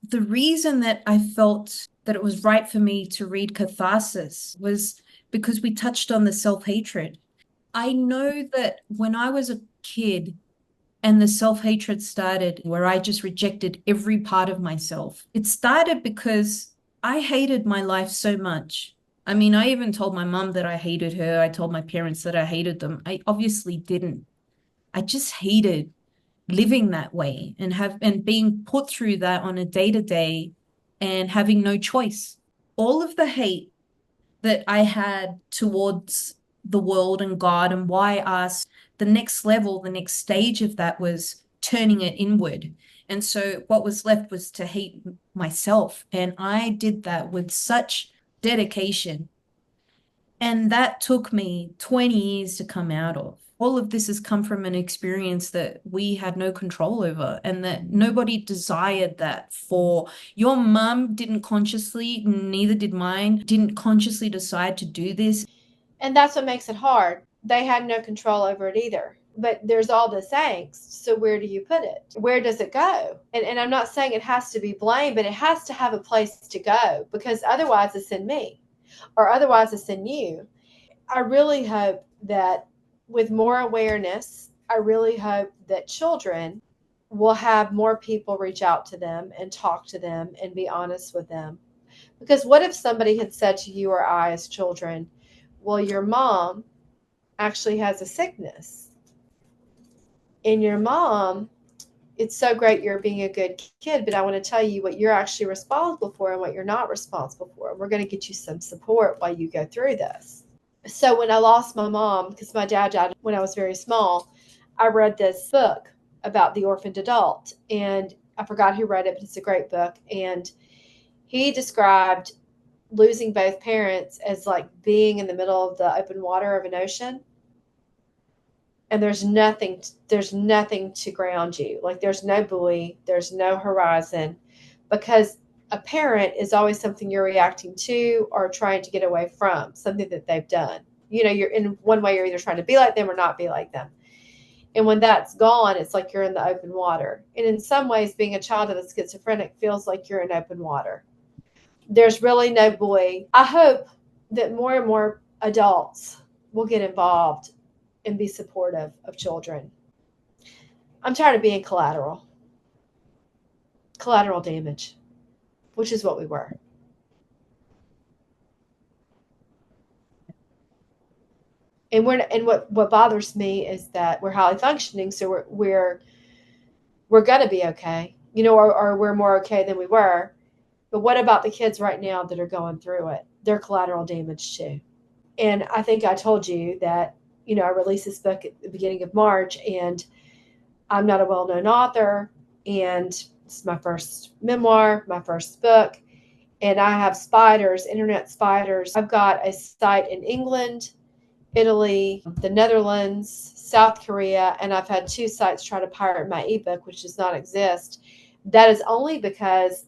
The reason that I felt that it was right for me to read Catharsis was because we touched on the self-hatred. I know that when I was a kid and the self-hatred started, where I just rejected every part of myself, it started because I hated my life so much. I mean, I even told my mom that I hated her. I told my parents that I hated them. I obviously didn't. I just hated living that way and being put through that on a day to day and having no choice. All of the hate that I had towards the world and God and why us, the next level, the next stage of that was turning it inward. And so what was left was to hate myself. And I did that with such dedication. And that took me 20 years to come out of. All of this has come from an experience that we had no control over and that nobody desired that for. Your mum didn't consciously, neither did mine, didn't consciously decide to do this. And that's what makes it hard. They had no control over it either. But there's all this angst. So where do you put it? Where does it go? And I'm not saying it has to be blame, but it has to have a place to go because otherwise it's in me or otherwise it's in you. I really hope that with more awareness, I really hope that children will have more people reach out to them and talk to them and be honest with them. Because what if somebody had said to you or I as children, well, your mom actually has a sickness, and your mom, it's so great you're being a good kid, but I want to tell you what you're actually responsible for and what you're not responsible for. We're going to get you some support while you go through this. So when I lost my mom, because my dad died when I was very small, I read this book about the orphaned adult. And I forgot who wrote it, but it's a great book. And he described losing both parents as like being in the middle of the open water of an ocean. And there's nothing to ground you. Like there's no buoy, there's no horizon, because a parent is always something you're reacting to or trying to get away from, something that they've done. You're in one way, you're either trying to be like them or not be like them. And when that's gone, it's like you're in the open water. And in some ways, being a child of a schizophrenic feels like you're in open water. There's really no buoy. I hope that more and more adults will get involved and be supportive of children. I'm tired of being collateral damage, which is what we were. And what bothers me is that we're highly functioning, so we're gonna be okay, or we're more okay than we were. But what about the kids right now that are going through it? They're collateral damage too. And I think I told you that, I released this book at the beginning of March, and I'm not a well known author, and it's my first memoir, my first book, and I have spiders, internet spiders. I've got a site in England, Italy, the Netherlands, South Korea, and I've had two sites try to pirate my ebook, which does not exist. That is only because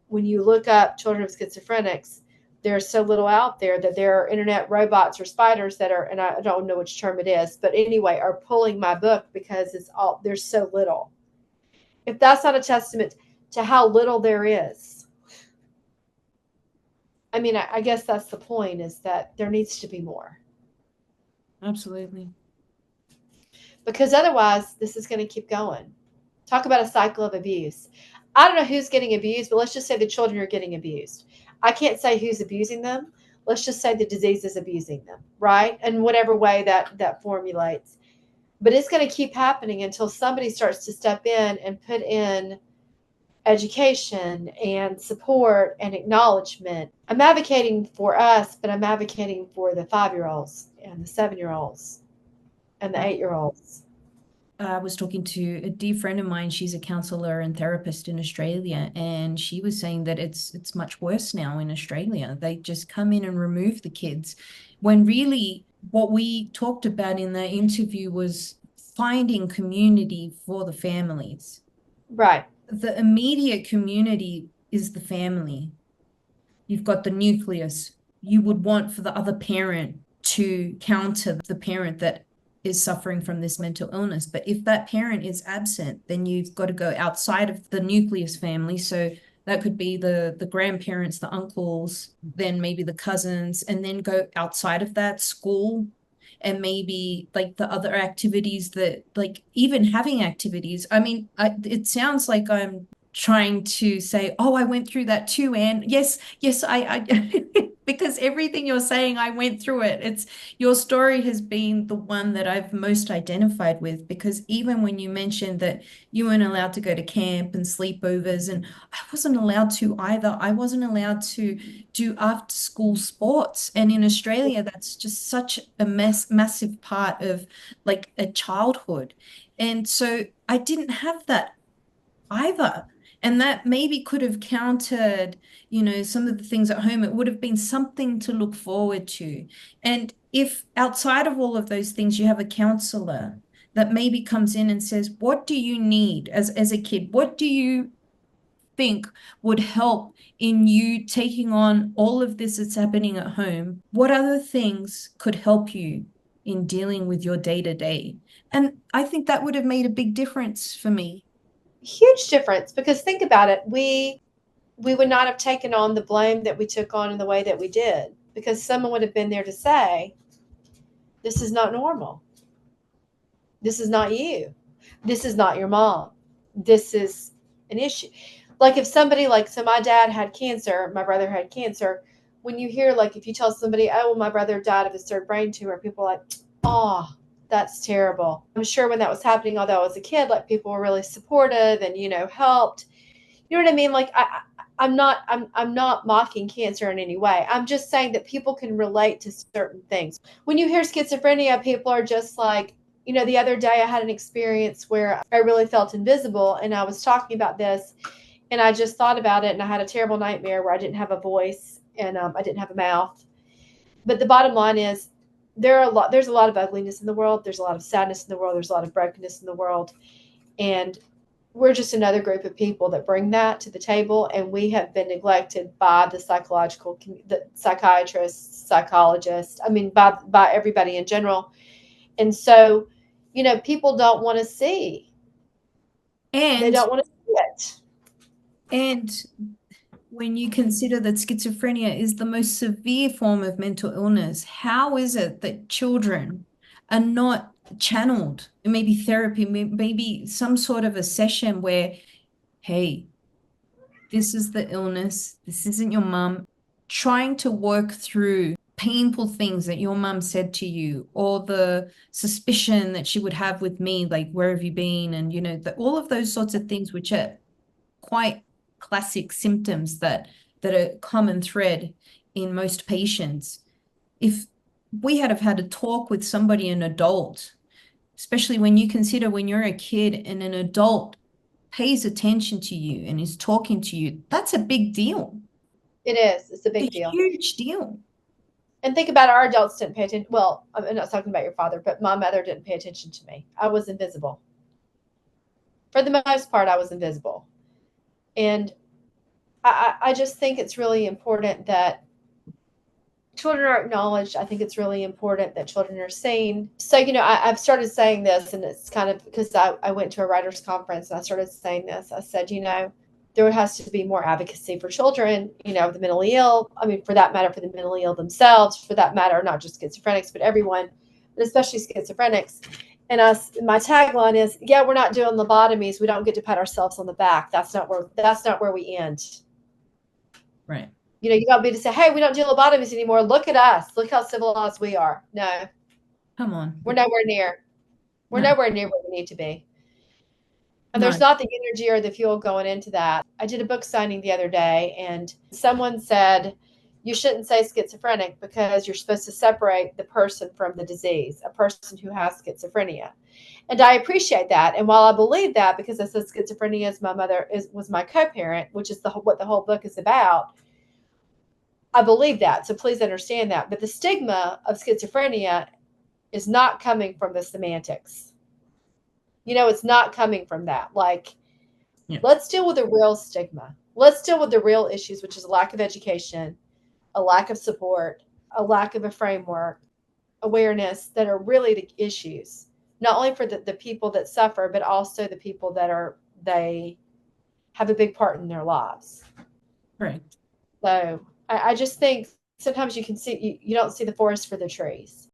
when you look up children of schizophrenics, there's so little out there that there are internet robots or spiders that are, and I don't know which term it is, but anyway, are pulling my book because there's so little. If that's not a testament to how little there is, I mean, I guess that's the point, is that there needs to be more, Absolutely. because otherwise this is going to keep going. Talk about a cycle of abuse. I don't know who's getting abused, but let's just say the children are getting abused. I can't say who's abusing them. Let's just say the disease is abusing them, right? In whatever way that formulates. But it's going to keep happening until somebody starts to step in and put in education and support and acknowledgement. I'm advocating for us, but I'm advocating for the 5-year-olds and the 7-year-olds and the 8-year-olds. I was talking to a dear friend of mine. She's a counselor and therapist in Australia, and she was saying that it's much worse now in Australia. They just come in and remove the kids, when really what we talked about in the interview was finding community for the families. Right. The immediate community is the family. You've got the nucleus. You would want for the other parent to counter the parent that is suffering from this mental illness. But if that parent is absent, then you've got to go outside of the nucleus family. So That could be the grandparents, the uncles, then maybe the cousins, and then go outside of that, school, and maybe like the other activities that, like, even having activities. I mean, it sounds like I'm trying to say, oh, I went through that too, Anne. Yes, yes, I because everything you're saying, I went through it. It's your story has been the one that I've most identified with, because even when you mentioned that you weren't allowed to go to camp and sleepovers, and I wasn't allowed to either. I wasn't allowed to do after school sports. And in Australia, that's just such a massive part of like a childhood. And so I didn't have that either. And that maybe could have countered, some of the things at home. It would have been something to look forward to. And if outside of all of those things, you have a counselor that maybe comes in and says, what do you need as a kid? What do you think would help in you taking on all of this that's happening at home? What other things could help you in dealing with your day to day? And I think that would have made a big difference for me. Huge difference, because think about it. We would not have taken on the blame that we took on in the way that we did, because someone would have been there to say, this is not normal. This is not you. This is not your mom. This is an issue. Like if somebody, like, so my dad had cancer, my brother had cancer. When you hear, like, if you tell somebody, oh, well, my brother died of his third brain tumor, people are like, oh, that's terrible. I'm sure when that was happening, although I was a kid, like, people were really supportive and, helped. You know what I mean? Like, I'm not mocking cancer in any way. I'm just saying that people can relate to certain things. When you hear schizophrenia, people are just like, the other day I had an experience where I really felt invisible, and I was talking about this, and I just thought about it, and I had a terrible nightmare where I didn't have a voice, and I didn't have a mouth. But the bottom line is, there's a lot of ugliness in the world. There's a lot of sadness in the world. There's a lot of brokenness in the world. And we're just another group of people that bring that to the table, and we have been neglected by the psychiatrists, psychologists, I mean, by everybody in general. And so, people don't want to see. They And don't want to see it. and when you consider that schizophrenia is the most severe form of mental illness, how is it that children are not channeled? Maybe therapy, maybe some sort of a session where, hey, this is the illness, this isn't your mum, trying to work through painful things that your mum said to you, or the suspicion that she would have with me, like, where have you been? And, all of those sorts of things, which are quite classic symptoms that are common thread in most patients. If we had have had a talk with somebody, an adult, especially when you consider when you're a kid and an adult pays attention to you and is talking to you, that's a big deal. It is. It's a big It's a deal. huge deal. And think about it, our adults didn't pay attention. Well, I'm not talking about your father, but my mother didn't pay attention to me. I was invisible. For the most part, I was invisible. And I just think it's really important that children are acknowledged. I think it's really important that children are seen. So, I've started saying this, and it's kind of because I went to a writers' conference and I started saying this. I said, there has to be more advocacy for children, the mentally ill. I mean, for that matter, for the mentally ill themselves, for that matter, not just schizophrenics, but everyone, but especially schizophrenics. And my tagline is, yeah, we're not doing lobotomies. We don't get to pat ourselves on the back. That's not where we end. Right. You got to be to say, hey, we don't do lobotomies anymore. Look at us. Look how civilized we are. No, Come on. we're nowhere near. We're No, nowhere near where we need to be. And no. there's not the energy or the fuel going into that. I did a book signing the other day, and someone said, you shouldn't say schizophrenic because you're supposed to separate the person from the disease, a person who has schizophrenia. And I appreciate that. And while I believe that, because I said schizophrenia was my co-parent, which is what the whole book is about, I believe that. So please understand that. But the stigma of schizophrenia is not coming from the semantics. It's not coming from that. Like, Yeah. let's deal with the real stigma. Let's deal with the real issues, which is a lack of education, a lack of support, a lack of a framework, awareness, that are really the issues, not only for the people that suffer, but also the people that have a big part in their lives. Correct. So I just think sometimes you can see, you don't see the forest for the trees.